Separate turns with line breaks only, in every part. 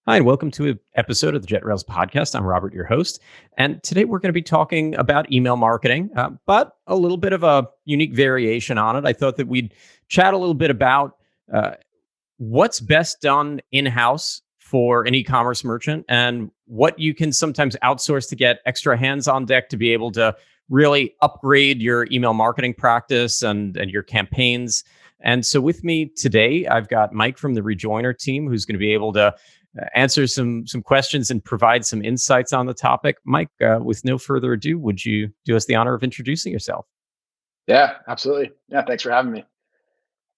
Hi, and welcome to an episode of the Jet Rails podcast. I'm Robert, your host. And today we're going to be talking about email marketing, but a little bit of a unique variation on it. I thought that we'd chat a little bit about uh, what's best done in-house for an e-commerce merchant and what you can sometimes outsource to get extra hands on deck to be able to really upgrade your email marketing practice and your campaigns. And so with me today, I've got Mike from the Rejoinder team, who's going to be able to answer some questions and provide some insights on the topic. Mike, with no further ado, would you do us the honor of introducing yourself?
Yeah, absolutely. Yeah, thanks for having me.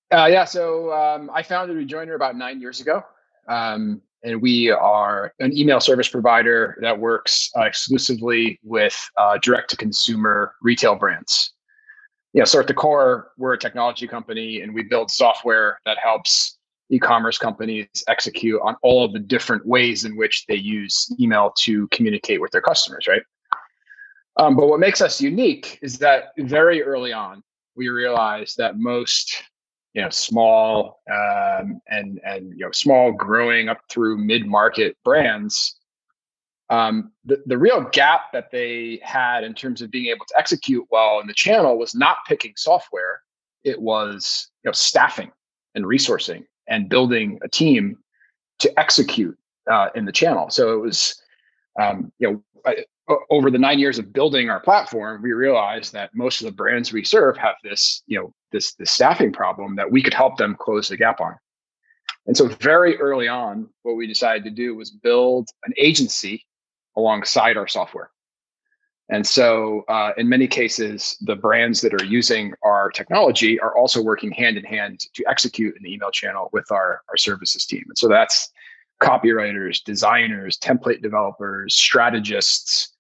So I founded Rejoinder about 9 years ago, and we are an email service provider that works exclusively with direct-to-consumer retail brands. So at the core, we're a technology company, and we build software that helps e-commerce companies execute on all of the different ways in which they use email to communicate with their customers, right? But what makes us unique is that very early on, we realized that most, small small growing up through mid-market brands, the real gap that they had in terms of being able to execute well in the channel was not picking software. It was staffing and resourcing and building a team to execute in the channel. So it was over the 9 years of building our platform, we realized that most of the brands we serve have this staffing problem that we could help them close the gap on. And so very early on, what we decided to do was build an agency alongside our software. And so in many cases, the brands that are using our technology are also working hand in hand to execute in the email channel with our services team. And so that's copywriters, designers, template developers, strategists,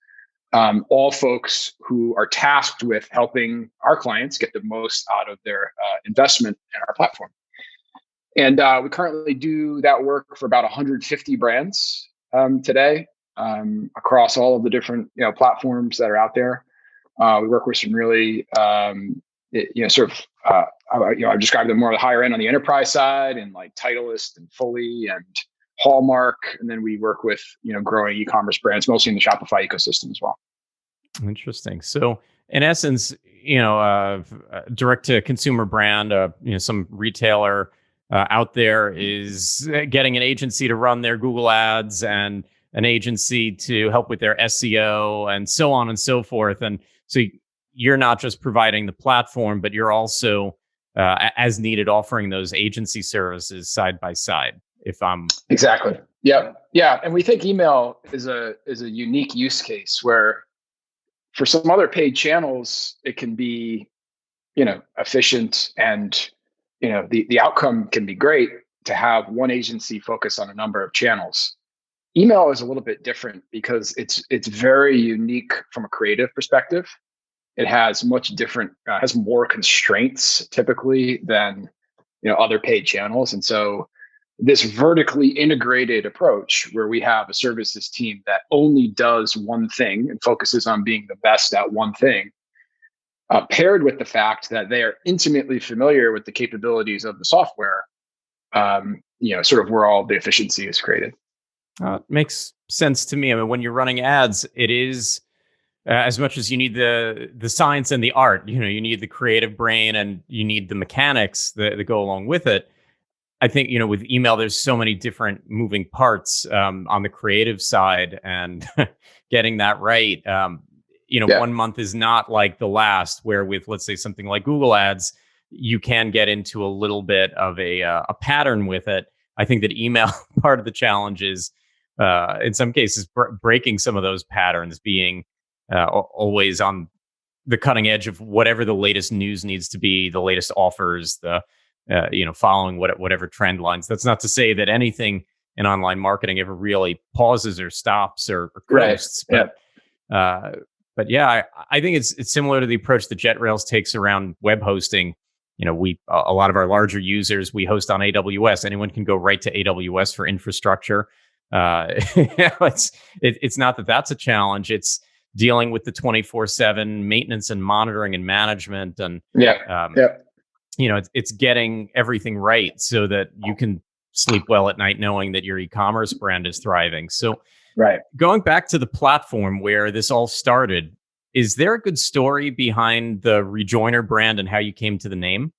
all folks who are tasked with helping our clients get the most out of their investment in our platform. And we currently do that work for about 150 brands today across all of the different platforms that are out there. We work with some really I describe them more the higher end on the enterprise side, and like Titleist and Fully and Hallmark, and then we work with growing e-commerce brands, mostly in the Shopify ecosystem as well.
Interesting. So, in essence, direct to consumer brand, some retailer out there is getting an agency to run their Google ads and an agency to help with their SEO and so on and so forth. And so you're not just providing the platform, but you're also, as needed, offering those agency services side by side. If I'm
exactly, yeah, and we think email is a unique use case where, for some other paid channels, it can be, efficient, and the outcome can be great to have one agency focus on a number of channels. Email is a little bit different because it's very unique from a creative perspective. It has has more constraints typically than other paid channels, and so this vertically integrated approach where we have a services team that only does one thing and focuses on being the best at one thing, paired with the fact that they are intimately familiar with the capabilities of the software, sort of where all the efficiency is created.
It makes sense to me. I mean, when you're running ads, it is as much as you need the science and the art. You need the creative brain and you need the mechanics that go along with it. I think, with email, there's so many different moving parts on the creative side, and getting that right. One month is not like the last, where with, let's say, something like Google Ads, you can get into a little bit of a pattern with it. I think that email, part of the challenge is, in some cases, breaking some of those patterns, being always on the cutting edge of whatever the latest news needs to be, the latest offers, following whatever trend lines. That's not to say that anything in online marketing ever really pauses or stops or coasts.
Right.
But I think it's similar to the approach that JetRails takes around web hosting. A lot of our larger users, we host on AWS. Anyone can go right to AWS for infrastructure. It's not that that's a challenge. It's dealing with the 24/7 maintenance and monitoring and management, and it's getting everything right so that you can sleep well at night knowing that your e-commerce brand is thriving. So
Right.
going back to the platform where this all started, is there a good story behind the Rejoinder brand and how you came to the name?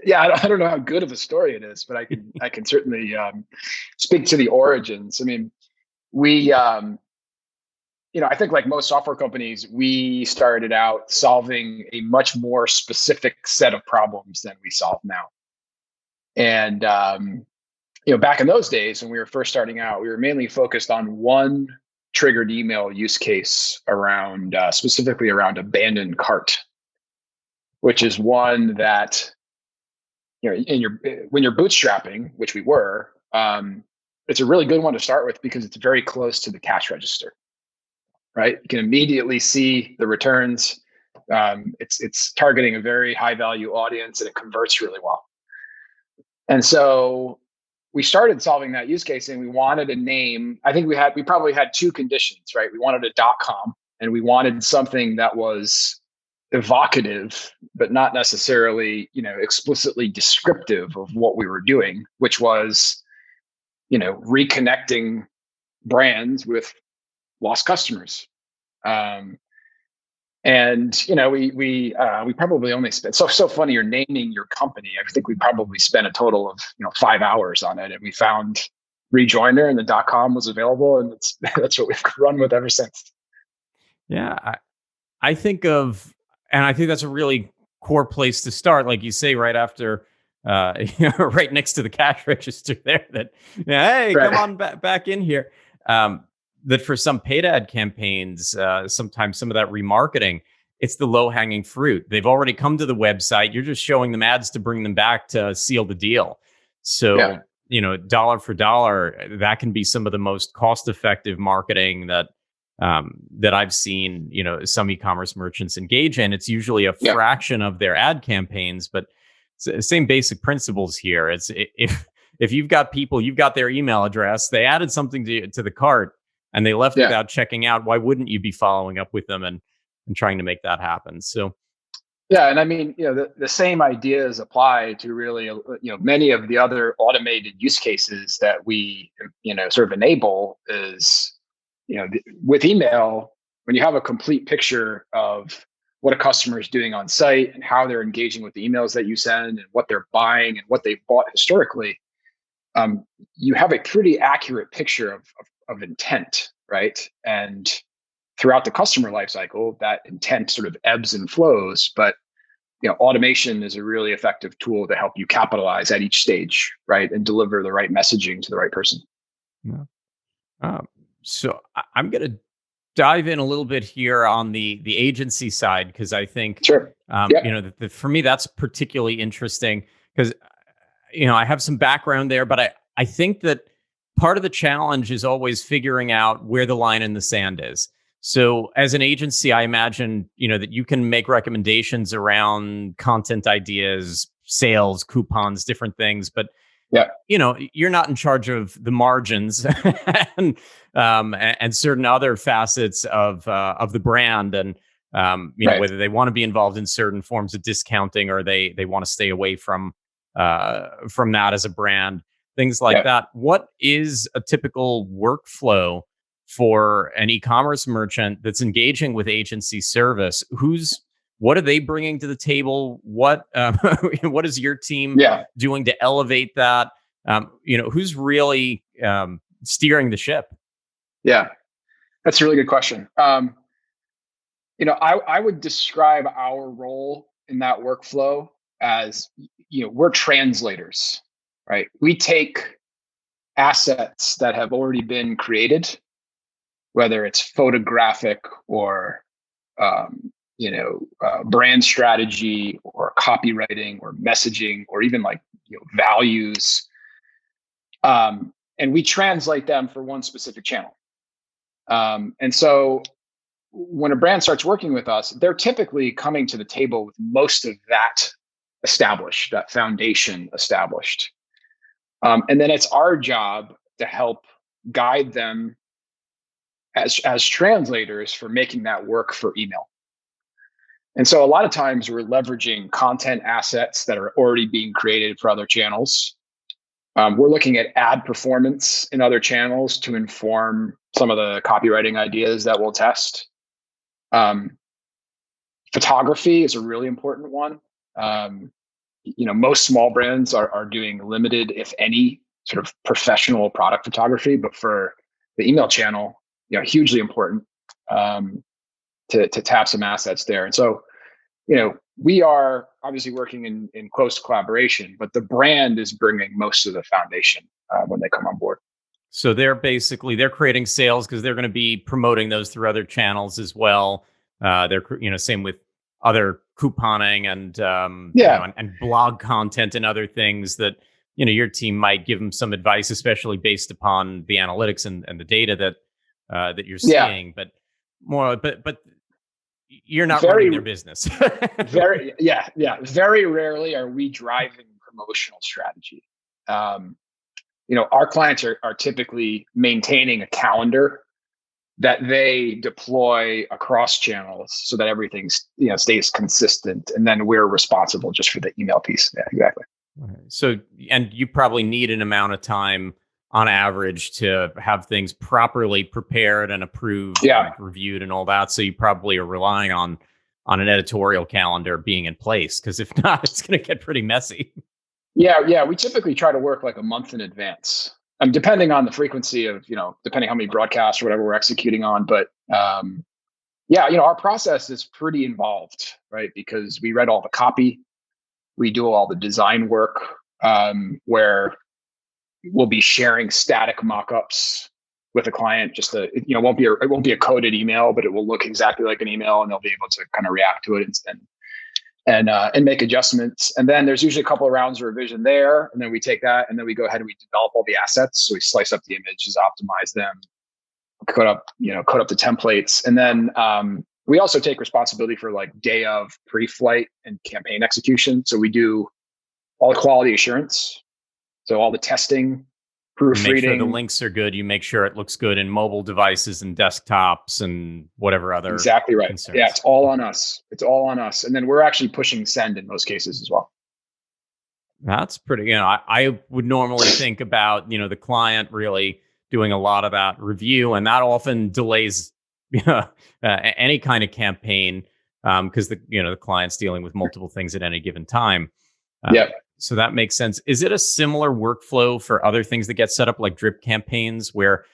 Yeah, I don't know how good of a story it is, but I can certainly speak to the origins. I mean, we I think like most software companies, we started out solving a much more specific set of problems than we solve now. And back in those days when we were first starting out, we were mainly focused on one triggered email use case around specifically around abandoned cart, which is one that when you're bootstrapping, which we were, it's a really good one to start with because it's very close to the cash register, right? You can immediately see the returns. It's targeting a very high value audience and it converts really well. And so we started solving that use case and we wanted a name. I think we probably had two conditions, right? We wanted a .com and we wanted something that was evocative, but not necessarily, explicitly descriptive of what we were doing, which was, reconnecting brands with lost customers. We probably only spent so funny. You're naming your company. I think we probably spent a total of 5 hours on it, and we found Rejoinder, and the .com was available, and that's what we've run with ever since.
Yeah, I think of, and I think that's a really core place to start, like you say, right after, right next to the cash register there. That hey,
Right.
come on back in here. That for some paid ad campaigns, sometimes some of that remarketing, it's the low hanging fruit. They've already come to the website. You're just showing them ads to bring them back to seal the deal. So, dollar for dollar, that can be some of the most cost effective marketing that I've seen, some e-commerce merchants engage in. It's usually a fraction of their ad campaigns, but same basic principles here. It's if you've got people, you've got their email address, they added something to the cart and they left without checking out, why wouldn't you be following up with them and trying to make that happen? So
yeah, and I mean, the same ideas apply to really, many of the other automated use cases that we, sort of enable is, with email, when you have a complete picture of what a customer is doing on site and how they're engaging with the emails that you send and what they're buying and what they've bought historically, you have a pretty accurate picture of intent, right? And throughout the customer lifecycle, that intent sort of ebbs and flows. But automation is a really effective tool to help you capitalize at each stage, right, and deliver the right messaging to the right person.
yeah. So I'm going to dive in a little bit here on the agency side because I think
Sure.
for me that's particularly interesting because I have some background there, but I think that part of the challenge is always figuring out where the line in the sand is. So as an agency, I imagine that you can make recommendations around content ideas, sales, coupons, different things, but you're not in charge of the margins and certain other facets of the brand, and whether they want to be involved in certain forms of discounting or they want to stay away from that as a brand, things like that. What is a typical workflow for an e-commerce merchant that's engaging with agency service? What are they bringing to the table? What what is your team doing to elevate that? Who's really steering the ship?
Yeah, that's a really good question. I would describe our role in that workflow as, we're translators, right? We take assets that have already been created, whether it's photographic or brand strategy or copywriting or messaging or even like values, and we translate them for one specific channel. And so when a brand starts working with us, they're typically coming to the table with most of that established, that foundation established. And then it's our job to help guide them as translators for making that work for email. And so a lot of times we're leveraging content assets that are already being created for other channels. We're looking at ad performance in other channels to inform some of the copywriting ideas that we'll test. Photography is a really important one. Most small brands are doing limited, if any, sort of professional product photography, but for the email channel, hugely important to tap some assets there. And so, we are obviously working in close collaboration, but the brand is bringing most of the foundation when they come on board.
So they're creating sales because they're going to be promoting those through other channels as well. They're same with other couponing and and blog content and other things that your team might give them some advice, especially based upon the analytics and the data that you're seeing. But you're not running their business.
Very rarely are we driving promotional strategy. Our clients are typically maintaining a calendar that they deploy across channels so that everything stays consistent, and then we're responsible just for the email piece. Yeah, exactly.
So, and you probably need an amount of time on average to have things properly prepared and approved, and reviewed, and all that. So you probably are relying on an editorial calendar being in place, because if not, it's going to get pretty messy.
Yeah. We typically try to work like a month in advance. Depending on the frequency of, depending how many broadcasts or whatever we're executing on. But our process is pretty involved, right? Because we read all the copy, we do all the design work, where we'll be sharing static mock-ups with a client. It won't be a coded email, but it will look exactly like an email, and they'll be able to kind of react to it and make adjustments. And then there's usually a couple of rounds of revision there. And then we take that and then we go ahead and we develop all the assets. So we slice up the images, optimize them, code up the templates. And then we also take responsibility for like day of pre-flight and campaign execution. So we do all the quality assurance. So all the testing, proofreading.
Make sure the links are good. You make sure it looks good in mobile devices and desktops and whatever other.
Exactly right.
concerns.
Yeah, it's all on us. And then we're actually pushing send in most cases as well.
That's pretty, I would normally think about, the client really doing a lot of that review, and that often delays any kind of campaign, because the client's dealing with multiple things at any given time. So that makes sense. Is it a similar workflow for other things that get set up, like drip campaigns, where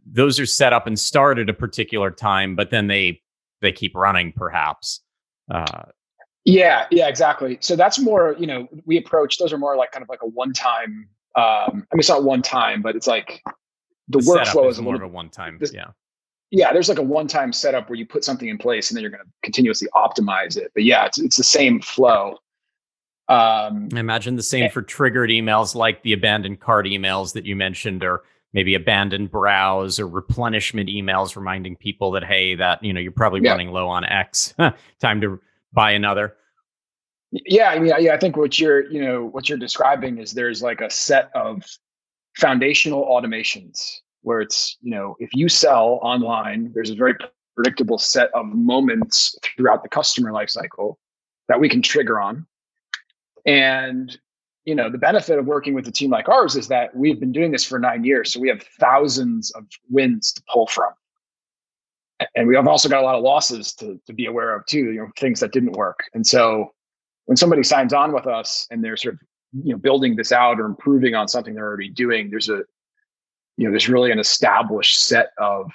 those are set up and start at a particular time, but then they keep running, perhaps?
Yeah, exactly. So that's more, we approach, those are more like kind of like a one-time, it's not one time, but it's like the workflow is
more of a one-time.
Yeah, there's like a one-time setup where you put something in place and then you're going to continuously optimize it. But yeah, it's the same flow.
I imagine the same for triggered emails, like the abandoned cart emails that you mentioned, or maybe abandoned browse or replenishment emails reminding people that, hey, that, you're probably running low on X, time to buy another.
Yeah. I think what you're describing is there's like a set of foundational automations where it's, if you sell online, there's a very predictable set of moments throughout the customer lifecycle that we can trigger on. And, the benefit of working with a team like ours is that we've been doing this for 9 years. So we have thousands of wins to pull from. And we have also got a lot of losses to be aware of too, things that didn't work. And so when somebody signs on with us and they're sort of, building this out or improving on something they're already doing, there's really an established set of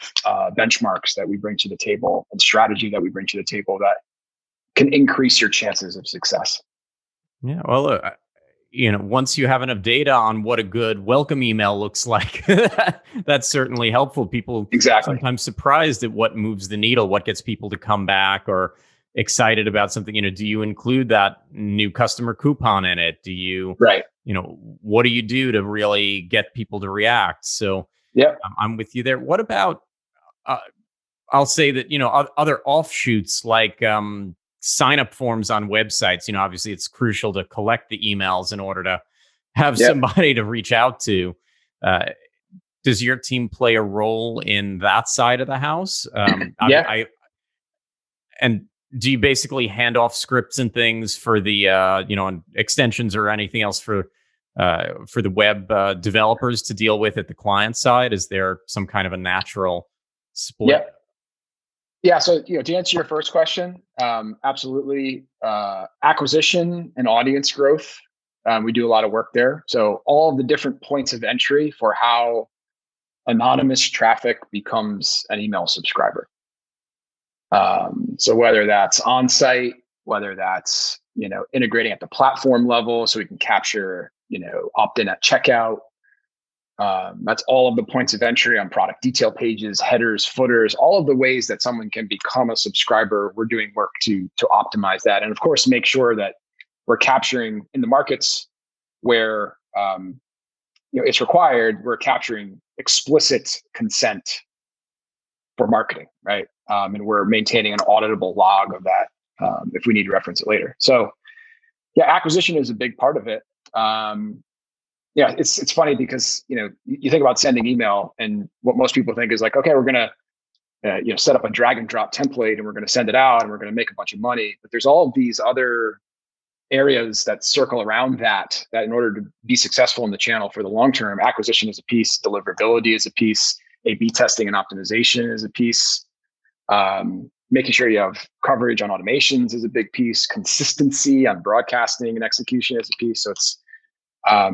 benchmarks that we bring to the table and strategy that we bring to the table that can increase your chances of success.
Yeah, well, once you have enough data on what a good welcome email looks like, that's certainly helpful. People sometimes surprised at what moves the needle, what gets people to come back or excited about something. Do you include that new customer coupon in it? Do you, what do you do to really get people to react? So I'm with you there. What about, I'll say that, other offshoots like, sign up forms on websites. Obviously it's crucial to collect the emails in order to have somebody to reach out to. Does your team play a role in that side of the house? And do you basically hand off scripts and things for the and extensions or anything else for the web developers to deal with at the client side? Is there some kind of a natural split?
Yeah. Yeah. So, to answer your first question, absolutely. Acquisition and audience growth. We do a lot of work there. So all of the different points of entry for how anonymous traffic becomes an email subscriber. So whether that's on-site, whether that's, integrating at the platform level so we can capture, opt-in at checkout. That's all of the points of entry on product detail pages, headers, footers, all of the ways that someone can become a subscriber. We're doing work to optimize that. And of course, make sure that we're capturing in the markets where it's required, we're capturing explicit consent for marketing, right? And we're maintaining an auditable log of that if we need to reference it later. So yeah, acquisition is a big part of it. Yeah, it's funny because you think about sending email, and what most people think is like, okay, we're gonna set up a drag and drop template, and we're gonna send it out, and we're gonna make a bunch of money. But there's all of these other areas that circle around that in order to be successful in the channel for the long term. Acquisition is a piece, deliverability is a piece, A/B testing and optimization is a piece. Making sure you have coverage on automations is a big piece. Consistency on broadcasting and execution is a piece. So it's
I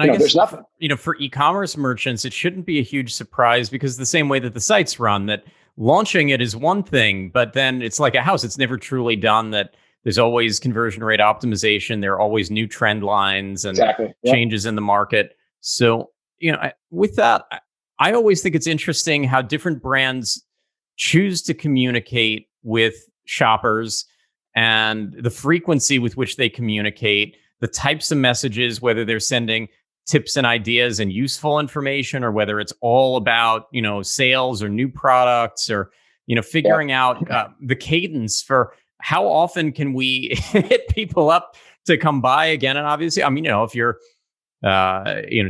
guess there's nothing. For e-commerce merchants, it shouldn't be a huge surprise, because the same way that the sites run, that launching it is one thing, but then it's like a house. It's never truly done. That there's always conversion rate optimization. There are always new trend lines and changes in the market. So, with that, I always think it's interesting how different brands choose to communicate with shoppers and the frequency with which they communicate, the types of messages, whether they're sending tips and ideas and useful information, or whether it's all about, sales or new products, or, figuring out the cadence for how often can we hit people up to come by again. And obviously, if you're,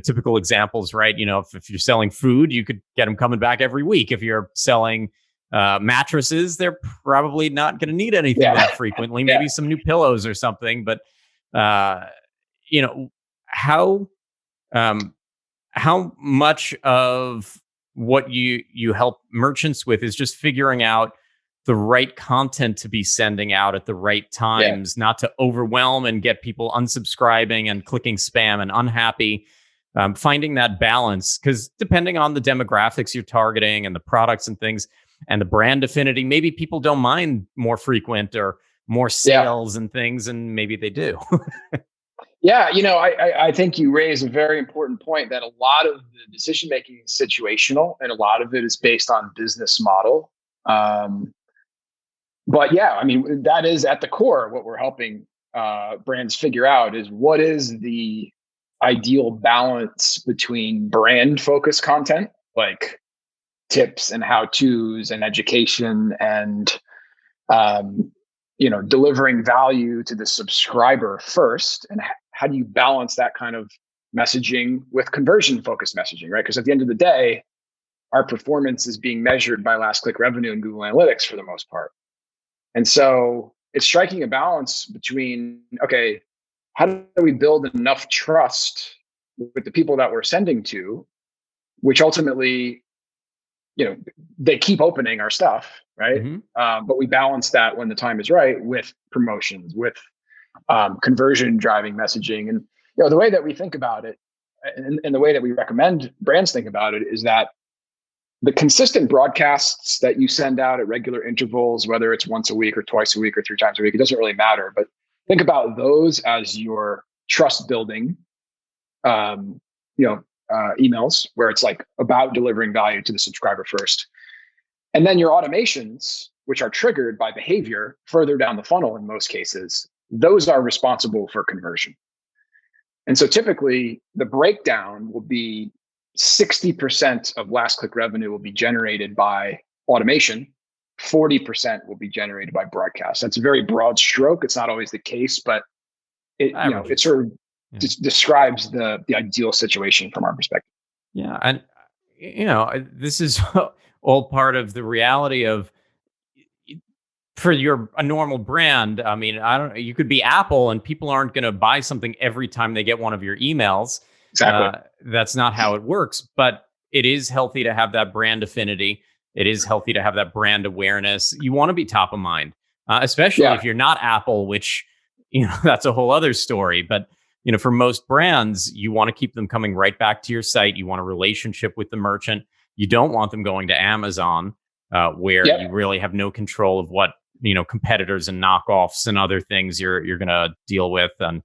typical examples, right? If you're selling food, you could get them coming back every week. If you're selling mattresses, they're probably not going to need anything that frequently, maybe some new pillows or something. But how much of what you help merchants with is just figuring out the right content to be sending out at the right times, not to overwhelm and get people unsubscribing and clicking spam and unhappy. Finding that balance, because depending on the demographics you're targeting and the products and things and the brand affinity, maybe people don't mind more frequent or more sales and things, and maybe they do.
I think you raise a very important point, that a lot of the decision making is situational, and a lot of it is based on business model. But that is at the core what we're helping brands figure out, is what is the ideal balance between brand focused content like tips and how-tos and education and delivering value to the subscriber first, and how do you balance that kind of messaging with conversion focused messaging, right? Because at the end of the day, our performance is being measured by last click revenue in Google Analytics for the most part. And so it's striking a balance between, okay, how do we build enough trust with the people that we're sending to, which ultimately, they keep opening our stuff, right? Mm-hmm. But we balance that when the time is right with promotions, with conversion driving messaging. And the way that we think about it, and the way that we recommend brands think about it, is that the consistent broadcasts that you send out at regular intervals, whether it's once a week or twice a week or 3 times a week, it doesn't really matter. But think about those as your trust building, emails, where it's like about delivering value to the subscriber first. And then your automations, which are triggered by behavior further down the funnel in most cases, those are responsible for conversion. And so typically the breakdown will be 60% of last click revenue will be generated by automation, 40% will be generated by broadcast. That's a very broad stroke. It's not always the case, but it sort of describes the ideal situation from our perspective.
Yeah. And, this is all part of the reality of for a normal brand, I mean, I don't. You could be Apple, and people aren't going to buy something every time they get one of your emails.
Exactly.
That's not how it works. But it is healthy to have that brand affinity. It is healthy to have that brand awareness. You want to be top of mind, especially if you're not Apple, which that's a whole other story. But for most brands, you want to keep them coming right back to your site. You want a relationship with the merchant. You don't want them going to Amazon, where you really have no control of what competitors and knockoffs and other things you're going to deal with. And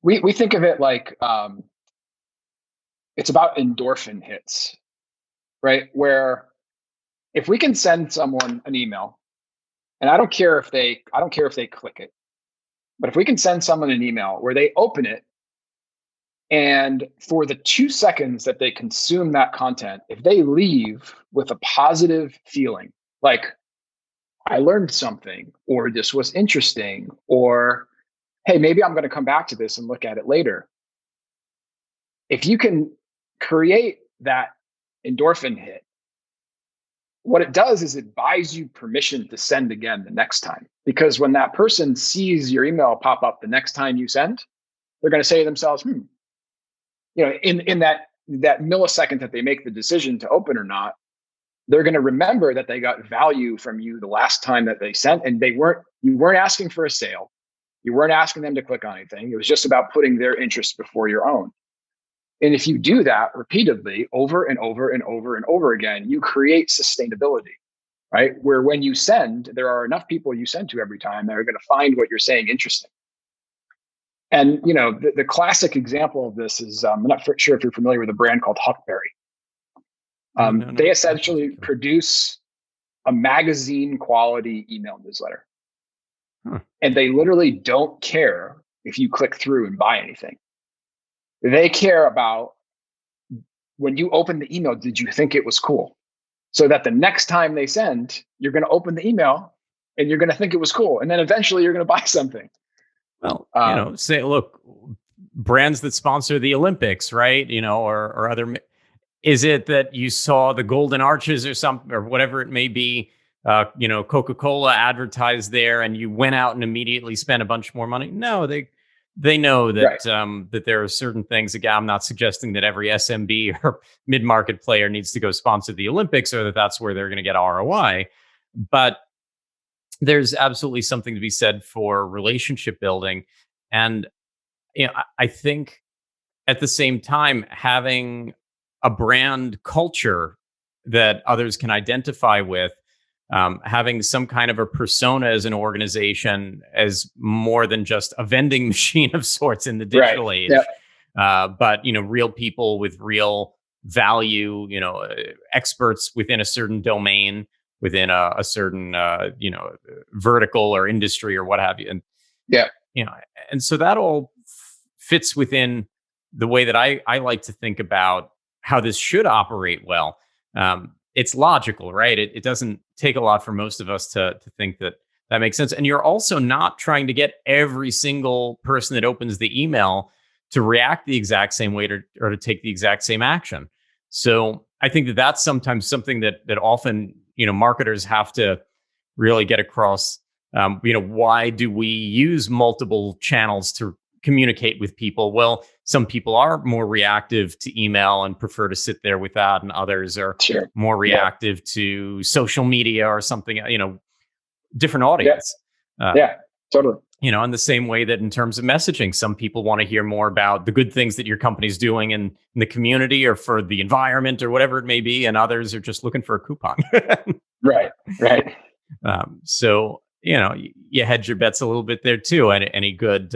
we think of it like it's about endorphin hits, right? Where if we can send someone an email, and I don't care if they click it, but if we can send someone an email where they open it, and for the 2 seconds that they consume that content, if they leave with a positive feeling, like I learned something, or this was interesting, or hey, maybe I'm going to come back to this and look at it later. If you can create that endorphin hit, what it does is it buys you permission to send again the next time. Because when that person sees your email pop up the next time you send, they're going to say to themselves, in that millisecond that they make the decision to open or not, they're going to remember that they got value from you the last time that they sent, and you weren't asking for a sale. You weren't asking them to click on anything. It was just about putting their interests before your own. And if you do that repeatedly over and over and over and over again, you create sustainability, right? Where when you send, there are enough people you send to every time that are going to find what you're saying interesting. And the classic example of this is, I'm not sure if you're familiar with a brand called Huckberry. No. They essentially produce a magazine quality email newsletter. And they literally don't care if you click through and buy anything. They care about when you open the email, did you think it was cool? So that the next time they send, you're going to open the email and you're going to think it was cool. And then eventually you're going to buy something.
Well, say, look, brands that sponsor the Olympics, right? Or other. Is it that you saw the Golden Arches or something, or whatever it may be? Coca-Cola advertised there, and you went out and immediately spent a bunch more money. No, they know that that there are certain things. Again, I'm not suggesting that every SMB or mid-market player needs to go sponsor the Olympics, or that's where they're going to get ROI. But there's absolutely something to be said for relationship building, and I think at the same time having a brand culture that others can identify with. Having some kind of a persona as an organization as more than just a vending machine of sorts in the digital age, but real people with real value, experts within a certain domain, within a certain vertical or industry or what have you, and and so that all fits within the way that I like to think about how this should operate well. It's logical, right? It doesn't take a lot for most of us to think that makes sense. And you're also not trying to get every single person that opens the email to react the exact same way or to take the exact same action. So I think that that's sometimes something that often, marketers have to really get across. Why do we use multiple channels to communicate with people? Well, some people are more reactive to email and prefer to sit there with that, and others are more reactive to social media or something, different audience.
Totally.
In the same way that in terms of messaging, some people want to hear more about the good things that your company's doing in the community or for the environment or whatever it may be, and others are just looking for a coupon.
Right.
So, you hedge your bets a little bit there too. And any good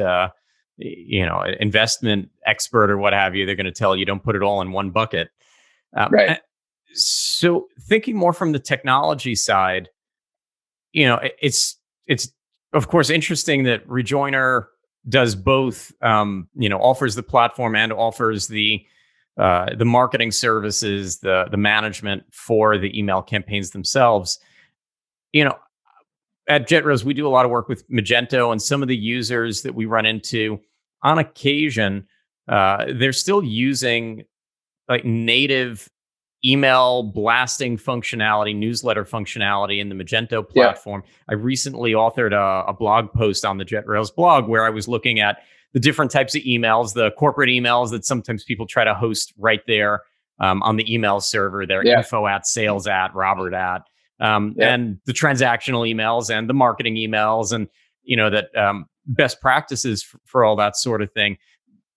investment expert or what have you, they're going to tell you don't put it all in one bucket. So thinking more from the technology side, it's of course interesting that Rejoinder does both, offers the platform and offers the marketing services, the management for the email campaigns themselves. At JetRose, we do a lot of work with Magento, and some of the users that we run into on occasion, they're still using like native email blasting functionality, newsletter functionality in the Magento platform. I recently authored a blog post on the JetRails blog where I was looking at the different types of emails, the corporate emails that sometimes people try to host right there on the email server, their info at, sales at, Robert at, and the transactional emails and the marketing emails, and that best practices for all that sort of thing.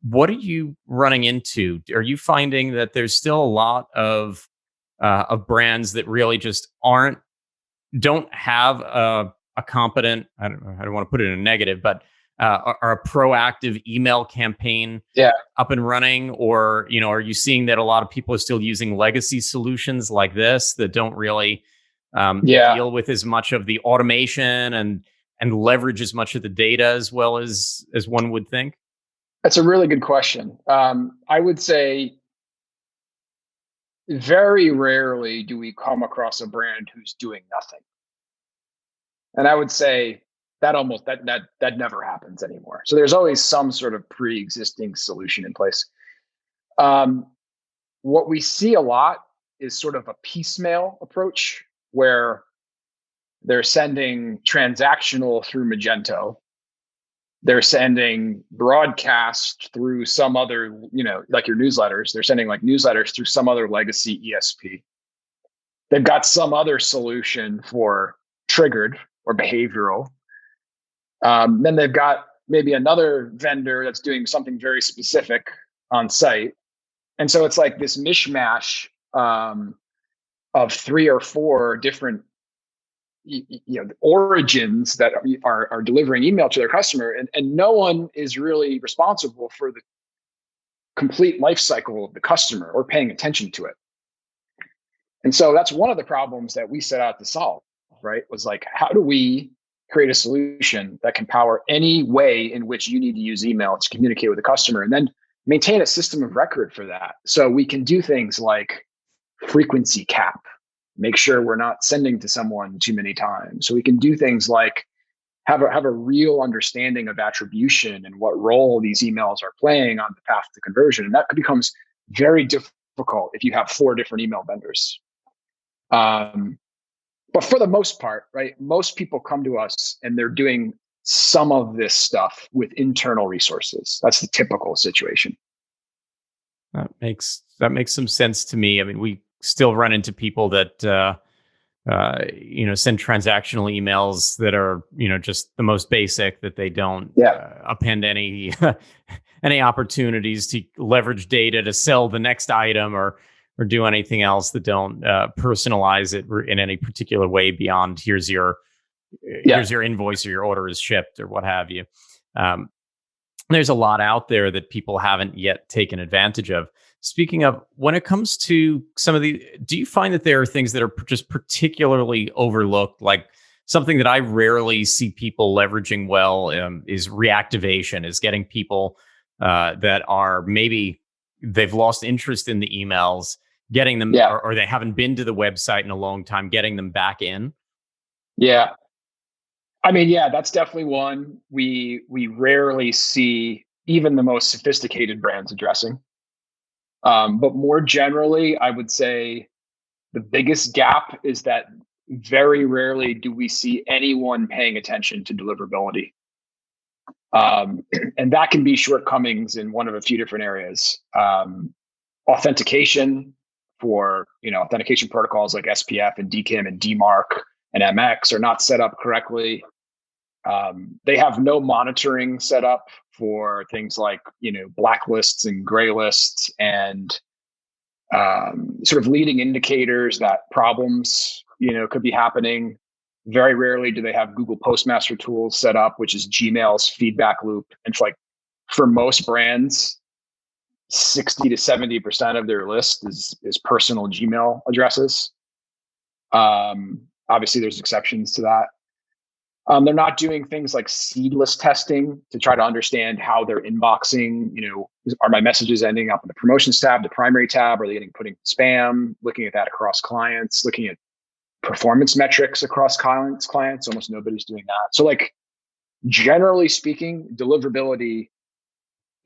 What are you running into? Are you finding that there's still a lot of brands that really just don't have a competent, I don't want to put it in a negative, but are a proactive email campaign up and running? Or, are you seeing that a lot of people are still using legacy solutions like this that don't really deal with as much of the automation and leverage as much of the data as well as one would think?
That's a really good question. I would say very rarely do we come across a brand who's doing nothing. And I would say that that never happens anymore. So there's always some sort of pre-existing solution in place. What we see a lot is sort of a piecemeal approach where they're sending transactional through Magento. They're sending broadcast through some other, like your newsletters. They're sending like newsletters through some other legacy ESP. They've got some other solution for triggered or behavioral. Then they've got maybe another vendor that's doing something very specific on site. And so it's like this mishmash of 3 or 4 different origins that are delivering email to their customer, and no one is really responsible for the complete life cycle of the customer or paying attention to it. And so that's one of the problems that we set out to solve, right? Was like, how do we create a solution that can power any way in which you need to use email to communicate with the customer, and then maintain a system of record for that? So we can do things like frequency cap, make sure we're not sending to someone too many times. So we can do things like have a real understanding of attribution and what role these emails are playing on the path to conversion. And that becomes very difficult if you have 4 different email vendors. But for the most part, right, most people come to us and they're doing some of this stuff with internal resources. That's the typical situation.
That makes some sense to me. I mean, we still run into people that send transactional emails that are just the most basic, that they don't append any any opportunities to leverage data to sell the next item or do anything else, that don't personalize it in any particular way beyond here's your invoice or your order is shipped or what have you. There's a lot out there that people haven't yet taken advantage of. Speaking of, when it comes to some of do you find that there are things that are just particularly overlooked? Like something that I rarely see people leveraging well is reactivation, is getting people that are maybe they've lost interest in the emails, getting them, or they haven't been to the website in a long time, getting them back in.
Yeah. I mean, that's definitely one we rarely see even the most sophisticated brands addressing. But more generally, I would say the biggest gap is that very rarely do we see anyone paying attention to deliverability. And that can be shortcomings in one of a few different areas. Authentication for, authentication protocols like SPF and DKIM and DMARC and MX are not set up correctly. They have no monitoring set up for things like, blacklists and gray lists and sort of leading indicators that problems, could be happening. Very rarely do they have Google Postmaster tools set up, which is Gmail's feedback loop. And for most brands, 60 to 70% of their list is personal Gmail addresses. Obviously, there's exceptions to that. They're not doing things like seedless testing to try to understand how they're inboxing. Are my messages ending up in the promotions tab, the primary tab? Are they getting put in spam? Looking at that across clients, looking at performance metrics across clients. Almost nobody's doing that. So generally speaking, deliverability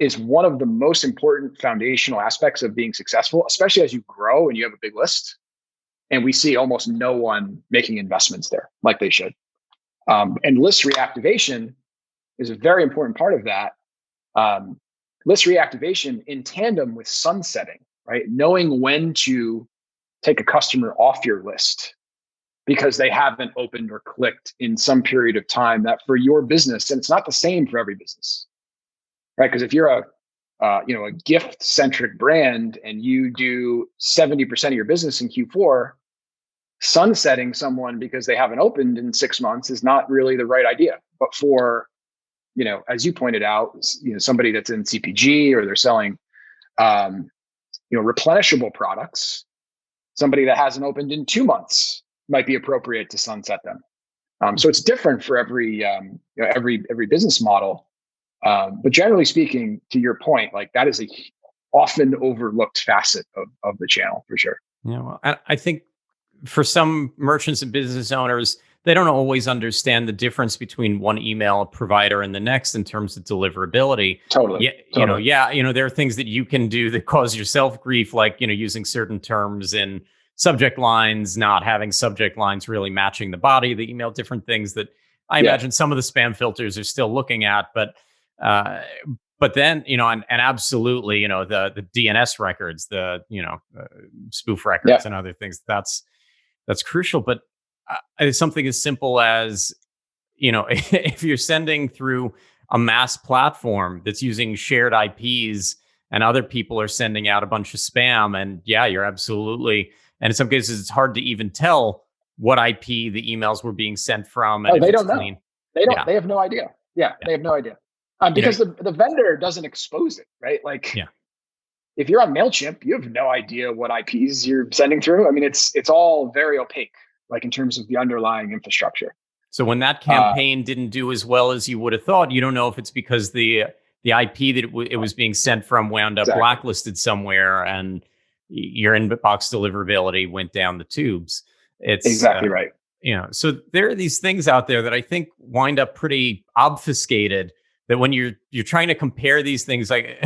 is one of the most important foundational aspects of being successful, especially as you grow and you have a big list. And we see almost no one making investments there like they should. And list reactivation is a very important part of that. List reactivation in tandem with sunsetting, right? Knowing when to take a customer off your list because they haven't opened or clicked in some period of time that for your business, and it's not the same for every business, right? Because if you're a gift centric brand and you do 70% of your business in Q4, sunsetting someone because they haven't opened in 6 months is not really the right idea. But for, as you pointed out, somebody that's in CPG or they're selling, replenishable products, somebody that hasn't opened in 2 months might be appropriate to sunset them. So it's different for every business model. But generally speaking, to your point, like that is a often overlooked facet of the channel for sure.
Yeah, well, I think for some merchants and business owners, they don't always understand the difference between one email provider and the next in terms of deliverability.
Totally.
Yeah, there are things that you can do that cause yourself grief, like, using certain terms in subject lines, not having subject lines really matching the body of the email, different things that I imagine some of the spam filters are still looking at. But then, and absolutely, the DNS records, the, spoof records and other things, that's crucial. But it's something as simple as, if you're sending through a mass platform that's using shared IPs and other people are sending out a bunch of spam, and you're absolutely, and in some cases it's hard to even tell what IP the emails were being sent from. And
they don't know. They don't. They have no idea. Yeah, they have no idea. Because the vendor doesn't expose it, right? Like, if you're on MailChimp, you have no idea what IPs you're sending through. I mean, it's all very opaque, like in terms of the underlying infrastructure.
So when that campaign didn't do as well as you would have thought, you don't know if it's because the IP that it was being sent from wound up blacklisted somewhere, and your inbox deliverability went down the tubes. It's
exactly right.
So there are these things out there that I think wind up pretty obfuscated. That when you're trying to compare these things, like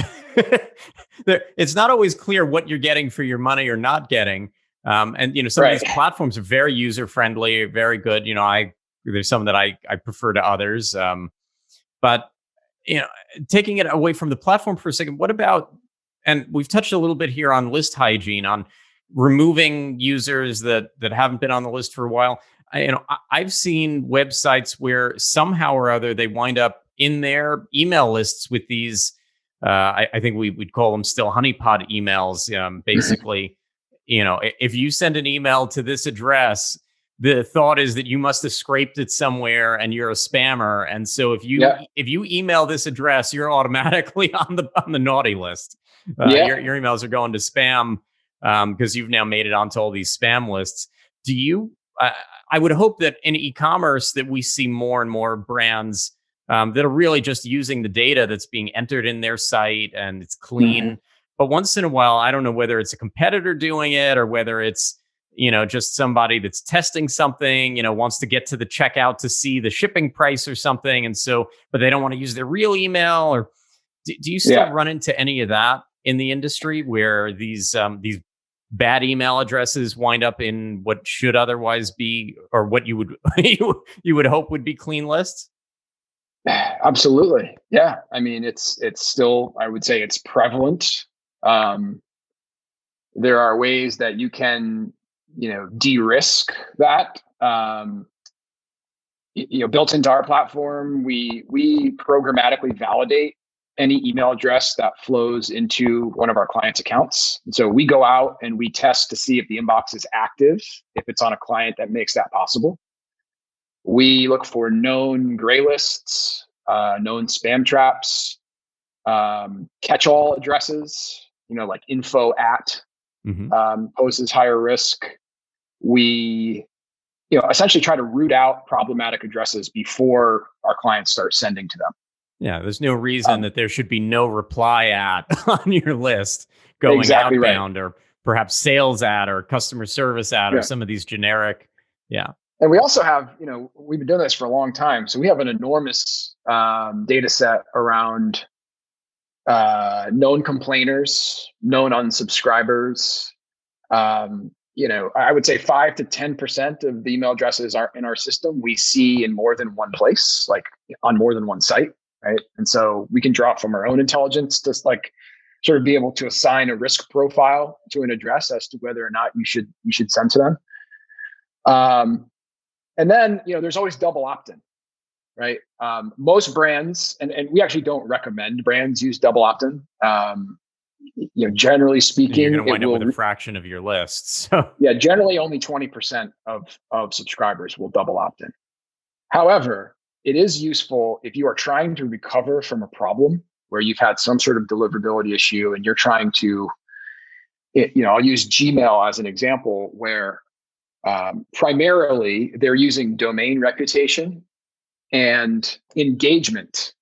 it's not always clear what you're getting for your money or not getting. And some of these platforms are very user friendly, very good. There's some that I prefer to others. But taking it away from the platform for a second, what about? And we've touched a little bit here on list hygiene, on removing users that haven't been on the list for a while. I've seen websites where somehow or other they wind up in their email lists with these, I think we'd call them still honeypot emails. Basically, if you send an email to this address, the thought is that you must have scraped it somewhere and you're a spammer. And so if you email this address, you're automatically on the naughty list. Your emails are going to spam because you've now made it onto all these spam lists. Do you? I would hope that in e-commerce that we see more and more brands that are really just using the data that's being entered in their site and it's clean. Mm-hmm. But once in a while, I don't know whether it's a competitor doing it or whether it's, just somebody that's testing something, wants to get to the checkout to see the shipping price or something. And so, but they don't want to use their real email. Or do you still run into any of that in the industry where these bad email addresses wind up in what should otherwise be, or what you would you would hope would be clean lists?
Absolutely. Yeah. I mean, it's still, I would say it's prevalent. There are ways that you can, de-risk that. Built into our platform, we programmatically validate any email address that flows into one of our clients' accounts. And so we go out and we test to see if the inbox is active, if it's on a client that makes that possible. We look for known gray lists, known spam traps, catch-all addresses, like info at poses higher risk. We, essentially try to root out problematic addresses before our clients start sending to them.
Yeah, there's no reason that there should be no reply at on your list going outbound, or perhaps sales at or customer service at or some of these generic. Yeah.
And we also have, we've been doing this for a long time. So we have an enormous data set around known complainers, known unsubscribers. I would say 5 to 10% of the email addresses are in our system we see in more than one place, like on more than one site, right? And so we can draw from our own intelligence to like sort of be able to assign a risk profile to an address as to whether or not you should send to them. And then there's always double opt-in, right? Most brands, and we actually don't recommend brands use double opt-in. Generally speaking,
you're going to wind up with a fraction of your list. So
yeah, generally only 20% of subscribers will double opt-in. However, it is useful if you are trying to recover from a problem where you've had some sort of deliverability issue and you're trying to, I'll use Gmail as an example where primarily they're using domain reputation and engagement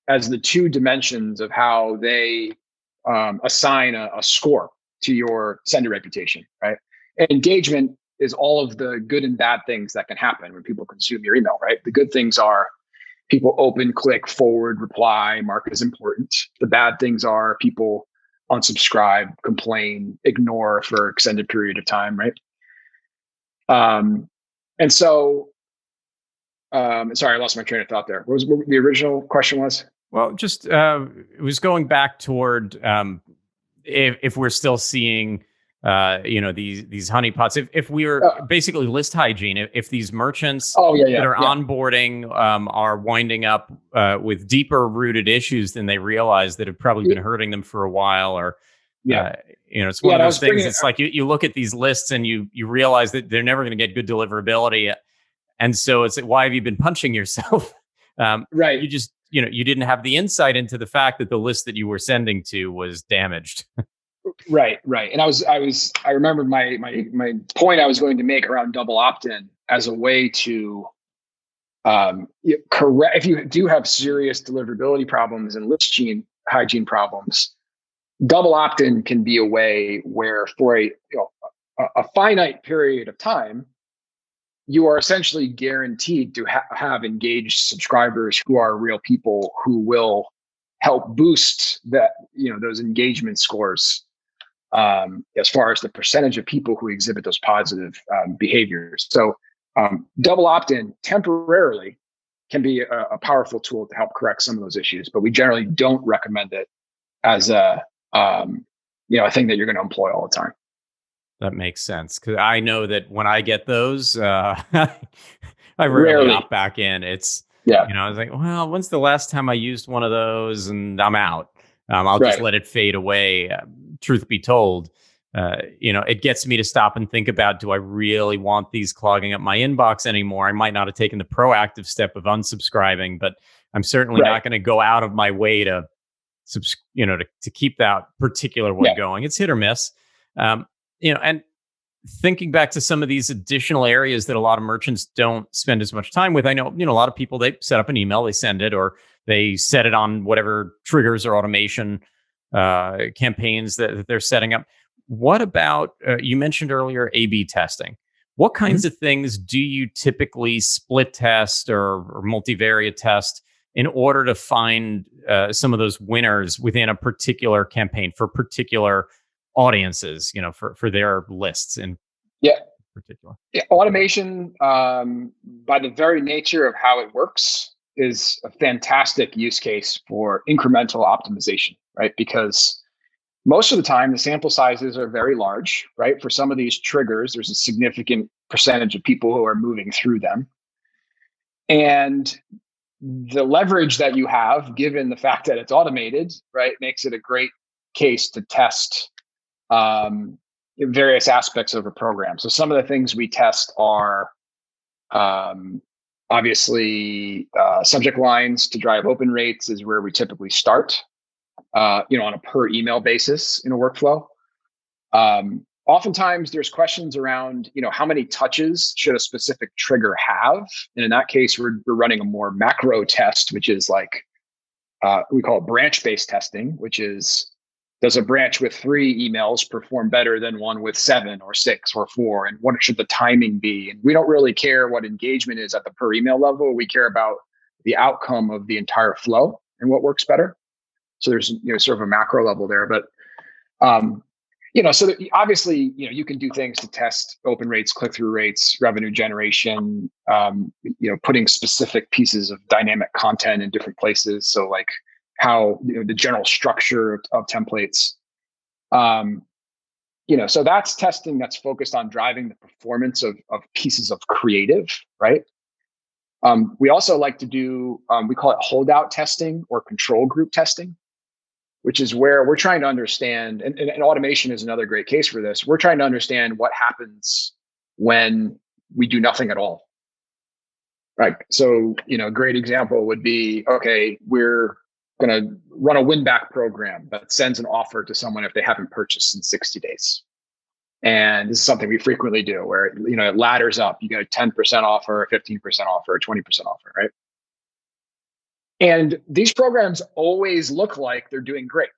as the two dimensions of how they assign a score to your sender reputation, right? And engagement is all of the good and bad things that can happen when people consume your email, right? The good things are people open, click, forward, reply, mark as important. The bad things are people unsubscribe, complain, ignore for extended period of time, right? And so, sorry, I lost my train of thought there. What the original question was?
Well, just it was going back toward if we're still seeing these honeypots. If we are basically list hygiene, if these merchants that are onboarding are winding up with deeper rooted issues than they realize that have probably been hurting them for a while, or it's one of those things. It's like you look at these lists and you realize that they're never going to get good deliverability, and so it's like, why have you been punching yourself?
Right.
You just you didn't have the insight into the fact that the list that you were sending to was damaged.
Right. And I remember my point I was going to make around double opt-in as a way to correct if you do have serious deliverability problems and list hygiene problems. Double opt-in can be a way where for a finite period of time, you are essentially guaranteed to have engaged subscribers who are real people who will help boost that, those engagement scores as far as the percentage of people who exhibit those positive behaviors. So double opt-in temporarily can be a powerful tool to help correct some of those issues, but we generally don't recommend it as a thing that you're going to employ all the time.
That makes sense, because I know that when I get those, I rarely opt back in. It's I was like, well, when's the last time I used one of those, and I'm out. I'll just let it fade away. Truth be told, it gets me to stop and think about, do I really want these clogging up my inbox anymore? I might not have taken the proactive step of unsubscribing, but I'm certainly not going to go out of my way to keep that particular one going. It's hit or miss. And thinking back to some of these additional areas that a lot of merchants don't spend as much time with. I know, a lot of people, they set up an email, they send it, or they set it on whatever triggers or automation campaigns that they're setting up. What about, you mentioned earlier, A/B testing. What kinds of things do you typically split test or multivariate test in order to find some of those winners within a particular campaign for particular audiences, for their lists in particular?
Automation, by the very nature of how it works, is a fantastic use case for incremental optimization, right? Because most of the time the sample sizes are very large, right? For some of these triggers, there's a significant percentage of people who are moving through them. And the leverage that you have, given the fact that it's automated, right, makes it a great case to test various aspects of a program. So some of the things we test are obviously subject lines to drive open rates is where we typically start, on a per email basis in a workflow. Oftentimes there's questions around, how many touches should a specific trigger have? And in that case, we're running a more macro test, which is like, we call it branch-based testing, which is, does a branch with 3 emails perform better than one with 7 or 6 or 4? And what should the timing be? And we don't really care what engagement is at the per email level. We care about the outcome of the entire flow and what works better. So there's sort of a macro level there, but so that obviously you can do things to test open rates, click-through rates, revenue generation, putting specific pieces of dynamic content in different places. So like how the general structure of templates. So that's testing that's focused on driving the performance of pieces of creative, right? We also like to do, we call it holdout testing or control group testing, which is where we're trying to understand, and automation is another great case for this. We're trying to understand what happens when we do nothing at all. Right. So, a great example would be, okay, we're going to run a win-back program that sends an offer to someone if they haven't purchased in 60 days. And this is something we frequently do where, it ladders up. You get a 10% offer, a 15% offer, a 20% offer, right? And these programs always look like they're doing great,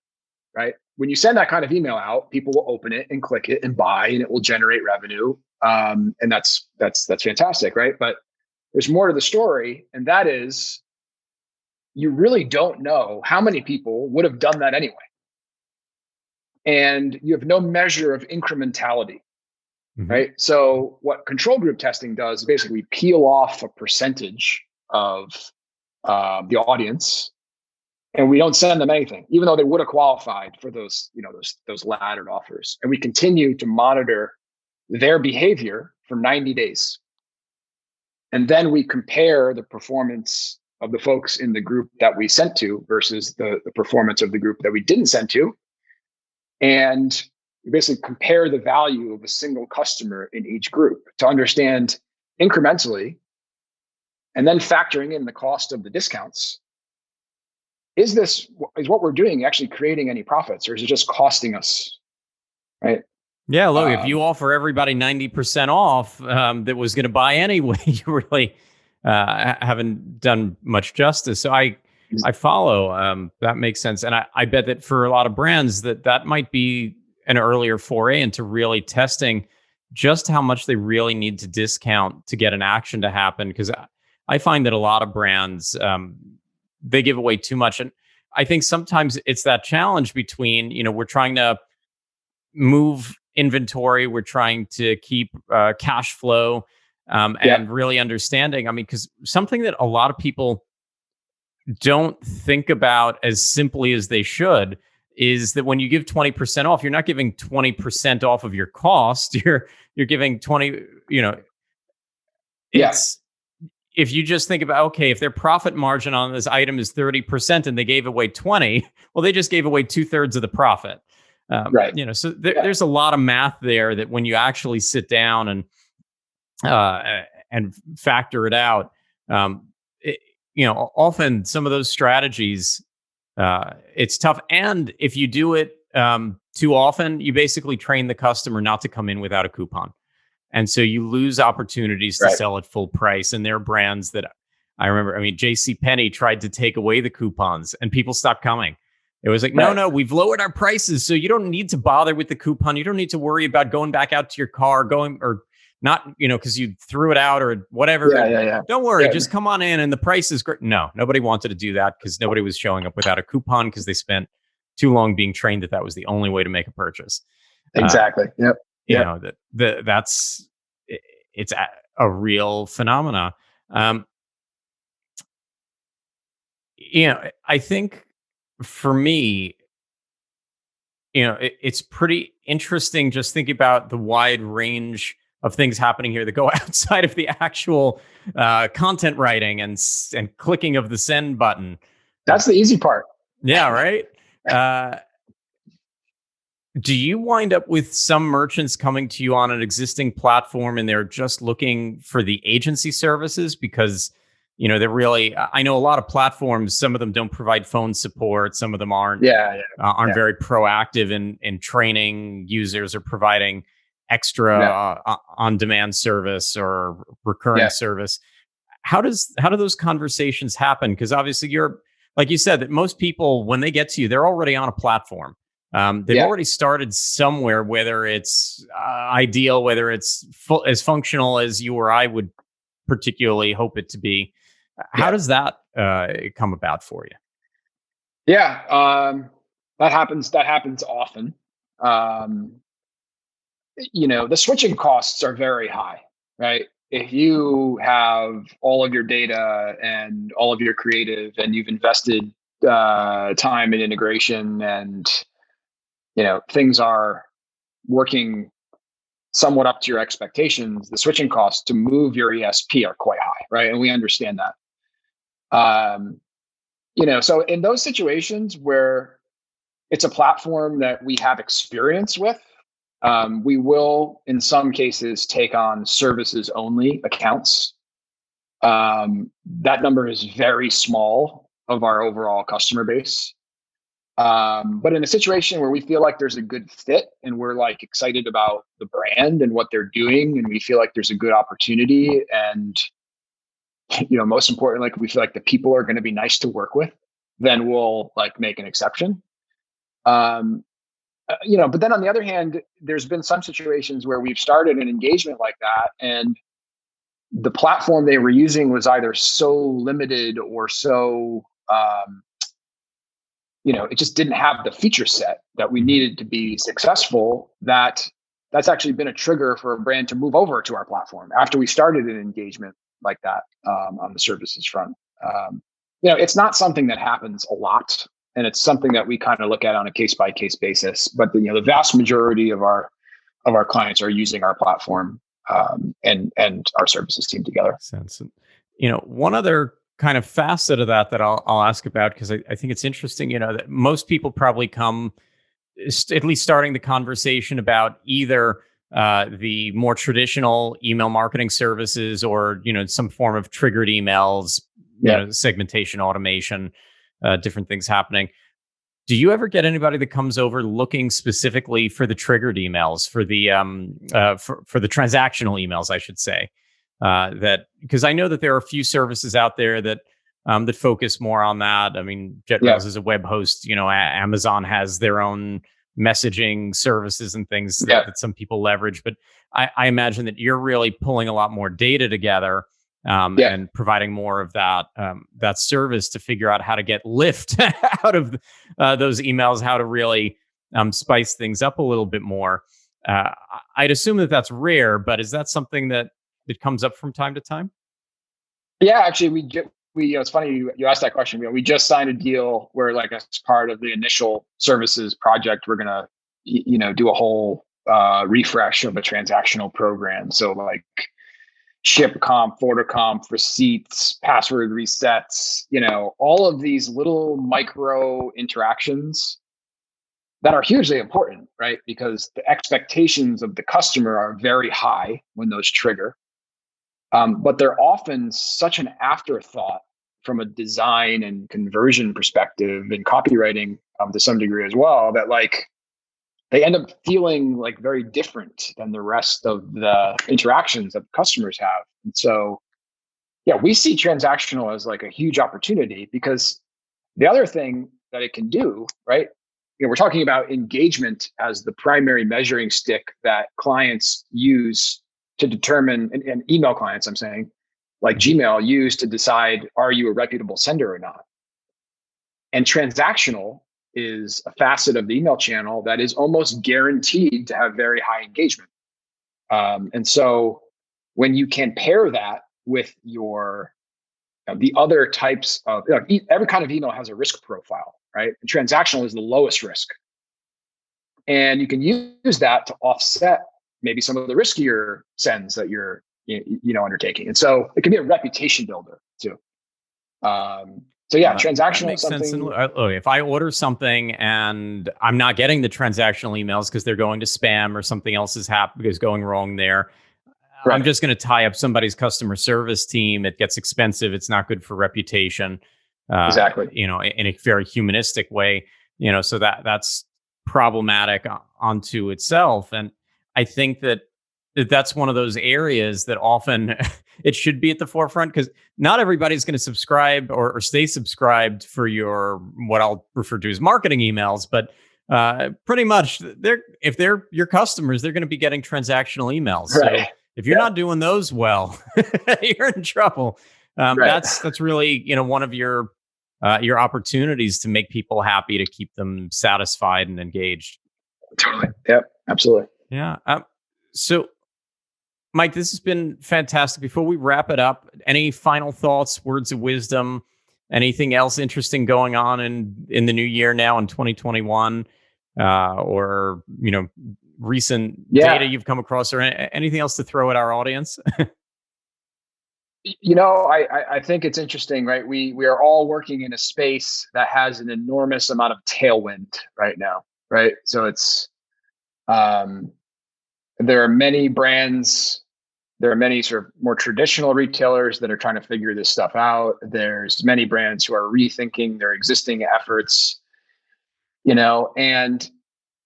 right? When you send that kind of email out, people will open it and click it and buy, and it will generate revenue. And that's fantastic, right? But there's more to the story, and that is you really don't know how many people would have done that anyway. And you have no measure of incrementality, right? So what control group testing does is basically peel off a percentage of the audience, and we don't send them anything, even though they would have qualified for those laddered offers. And we continue to monitor their behavior for 90 days. And then we compare the performance of the folks in the group that we sent to versus the performance of the group that we didn't send to. And we basically compare the value of a single customer in each group to understand incrementally, and then factoring in the cost of the discounts. Is what we're doing actually creating any profits, or is it just costing us? Right.
Yeah, look, if you offer everybody 90% off that was going to buy anyway, you really haven't done much justice. So I follow. That makes sense. And I bet that for a lot of brands that might be an earlier foray into really testing just how much they really need to discount to get an action to happen. Because I find that a lot of brands, they give away too much. And I think sometimes it's that challenge between, we're trying to move inventory, we're trying to keep cash flow and really understanding. I mean, because something that a lot of people don't think about as simply as they should is that when you give 20% off, you're not giving 20% off of your cost. You're giving 20, it's, if you just think about, okay, if their profit margin on this item is 30% and they gave away 20, well, they just gave away 2/3 of the profit.
Right.
So there's a lot of math there that when you actually sit down and factor it out, often some of those strategies, it's tough. And if you do it too often, you basically train the customer not to come in without a coupon. And so you lose opportunities to sell at full price. And there are brands that I remember, JCPenney tried to take away the coupons and people stopped coming. It was like, no, we've lowered our prices. So you don't need to bother with the coupon. You don't need to worry about going back out to your car, or not, because you threw it out or whatever.
Yeah.
Don't worry. Just come on in and the price is great. No, nobody wanted to do that because nobody was showing up without a coupon because they spent too long being trained that was the only way to make a purchase.
Exactly.
It's a real phenomena. I think for me, it's pretty interesting just thinking about the wide range of things happening here that go outside of the actual content writing and clicking of the send button.
That's the easy part.
Yeah, right. Do you wind up with some merchants coming to you on an existing platform and they're just looking for the agency services because, they're really, I know a lot of platforms, some of them don't provide phone support. Some of them aren't very proactive in training users or providing extra on-demand service or recurring service. How do those conversations happen? Because obviously you're, like you said, that most people, when they get to you, they're already on a platform. They've already started somewhere, whether it's ideal, whether it's as functional as you or I would particularly hope it to be. How does that come about for you?
Yeah, that happens. That happens often. Um, the switching costs are very high, right? If you have all of your data and all of your creative, and you've invested time in integration, and things are working somewhat up to your expectations, the switching costs to move your ESP are quite high, right? And we understand that. So in those situations where it's a platform that we have experience with, we will, in some cases, take on services only accounts. That number is very small of our overall customer base. But in a situation where we feel like there's a good fit, and we're like excited about the brand and what they're doing, and we feel like there's a good opportunity, and most importantly, like we feel like the people are going to be nice to work with, then we'll like make an exception. But then on the other hand, there's been some situations where we've started an engagement like that, and the platform they were using was either so limited or so, it just didn't have the feature set that we needed to be successful. That's actually been a trigger for a brand to move over to our platform after we started an engagement like that on the services front. It's not something that happens a lot, and it's something that we kind of look at on a case by case basis. But the vast majority of our clients are using our platform and our services team together.
Sense. One other kind of facet of that I'll ask about, because I think it's interesting. That most people probably come, at least starting the conversation about either the more traditional email marketing services, or some form of triggered emails, segmentation, automation, different things happening. Do you ever get anybody that comes over looking specifically for the triggered emails, for the for the transactional emails, I should say? That, because I know that there are a few services out there that that focus more on that. I mean, JetRails is a web host. Amazon has their own messaging services and things that some people leverage. But I imagine that you're really pulling a lot more data together and providing more of that that service to figure out how to get lift out of those emails, how to really spice things up a little bit more. I'd assume that that's rare, but is that something that comes up from time to time?
Yeah, actually, we it's funny you asked that question. We just signed a deal where, like, as part of the initial services project, we're gonna do a whole refresh of a transactional program. So like ship comp, order comp, receipts, password resets, all of these little micro interactions that are hugely important, right? Because the expectations of the customer are very high when those trigger. But they're often such an afterthought from a design and conversion perspective, and copywriting to some degree as well, that like they end up feeling like very different than the rest of the interactions that customers have. And so, we see transactional as like a huge opportunity, because the other thing that it can do, right? We're talking about engagement as the primary measuring stick that clients use to determine, and email clients, I'm saying, like Gmail, use to decide, are you a reputable sender or not? And transactional is a facet of the email channel that is almost guaranteed to have very high engagement. And so when you can pair that with your the other types of, every kind of email has a risk profile, right? And transactional is the lowest risk. And you can use that to offset maybe some of the riskier sends that you're undertaking. And so it can be a reputation builder too. Transactional is something.
Sense. If I order something and I'm not getting the transactional emails because they're going to spam, or something else is going wrong there, right, I'm just going to tie up somebody's customer service team. It gets expensive. It's not good for reputation.
Exactly.
In a very humanistic way. So that's problematic onto itself. And I think that's one of those areas that often it should be at the forefront, because not everybody's going to subscribe or stay subscribed for your, what I'll refer to as marketing emails, but pretty much if they're your customers, they're going to be getting transactional emails. Right. So if you're not doing those well, you're in trouble. Right. That's really, one of your your opportunities to make people happy, to keep them satisfied and engaged.
Totally. Yep. Absolutely.
Yeah. So, Mike, this has been fantastic. Before we wrap it up, any final thoughts, words of wisdom, anything else interesting going on in the new year now in 2021, or recent data you've come across, or anything else to throw at our audience?
I think it's interesting, right? We are all working in a space that has an enormous amount of tailwind right now, right? So it's there are many brands, there are many sort of more traditional retailers that are trying to figure this stuff out. There's many brands who are rethinking their existing efforts, and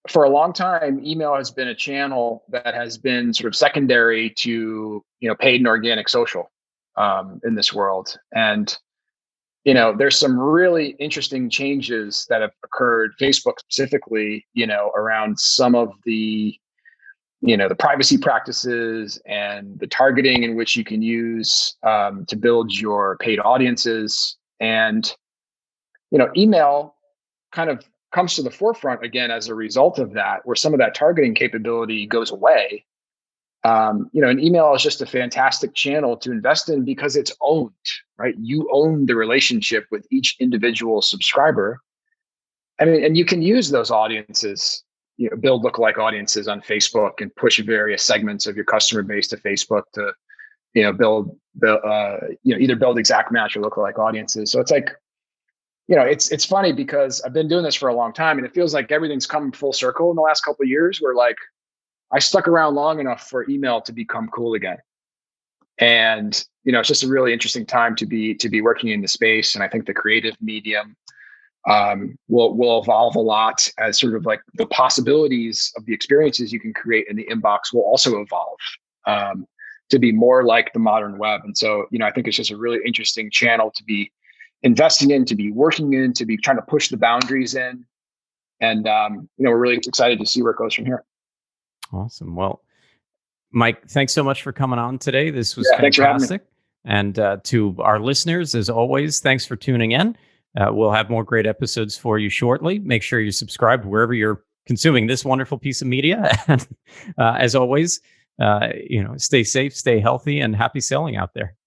for a long time, email has been a channel that has been sort of secondary to, paid and organic social in this world. And, there's some really interesting changes that have occurred, Facebook specifically, around some of the the privacy practices and the targeting in which you can use to build your paid audiences. And, email kind of comes to the forefront again as a result of that, where some of that targeting capability goes away. And email is just a fantastic channel to invest in because it's owned, right? You own the relationship with each individual subscriber. And you can use those audiences, build lookalike audiences on Facebook and push various segments of your customer base to Facebook to, build either build exact match or lookalike audiences. So it's like, it's funny because I've been doing this for a long time and it feels like everything's come full circle in the last couple of years where like I stuck around long enough for email to become cool again. And, it's just a really interesting time to be working in the space. And I think the creative medium will evolve a lot as sort of like the possibilities of the experiences you can create in the inbox will also evolve to be more like the modern web. And so, I think it's just a really interesting channel to be investing in, to be working in, to be trying to push the boundaries in. And, we're really excited to see where it goes from here.
Awesome. Well, Mike, thanks so much for coming on today. This was fantastic. And to our listeners, as always, thanks for tuning in. We'll have more great episodes for you shortly. Make sure you subscribe wherever you're consuming this wonderful piece of media. And as always, stay safe, stay healthy, and happy selling out there.